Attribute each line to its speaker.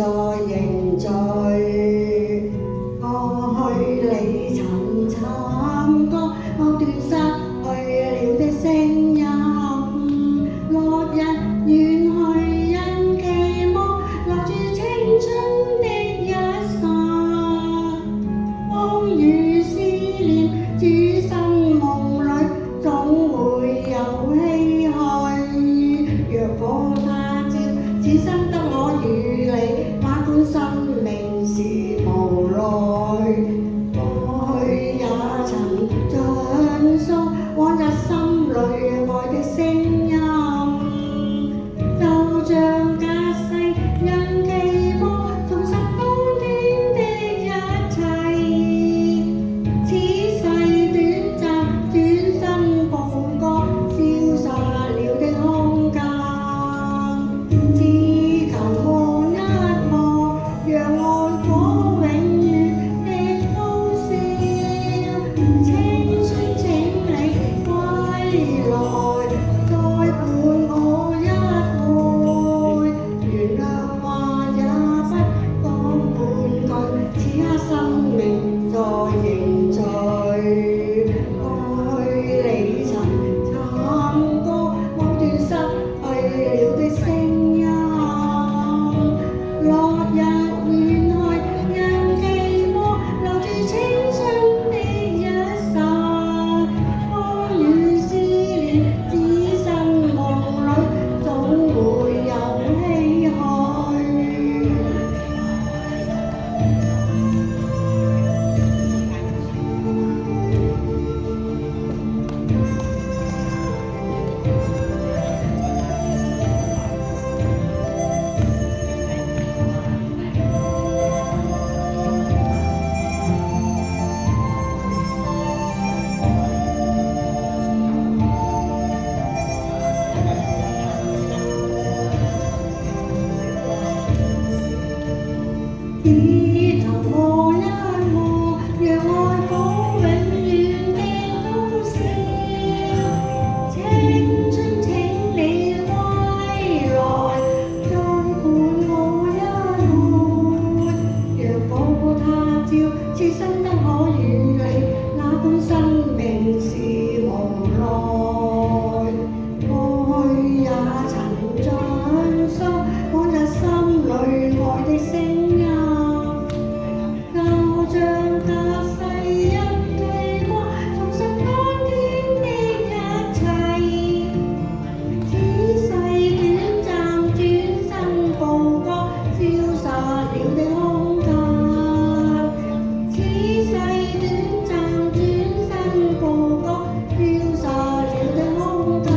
Speaker 1: 在凝聚。過去你曾慘過，某段失去了的聲音。落日遠去，因期望留住青春的一剎。風雨思念，此生夢裏總會有唏噓。若果他朝，此生得我與你，哪管生命是無奈。過去也曾盡訴往日心裏愛的聲音，就像隔世人期望重拾當天的一切。此世短暫，轉身步過消失了的空間。只求望一望，讓愛火永遠的高燒。青春請你歸來，再伴我一回。原諒話也不講半句，此刻生命在凝聚。過去你曾慘過，某段失去了的聲音。落日遠去，因期望留住青春的一剎。風雨思念，此生夢裏總會有唏噓。只求望一望，讓愛火永遠的高燒。青春請你歸來，再伴我一回。若果他朝，此生得我與你，哪管生命是無奈。過去也曾盡訴往日心裏愛的聲音，就像隔世一記掛，重拾當天的一切。此世短暫，轉身步過消失了的空間。此世短暫，轉身步過消失了的空間。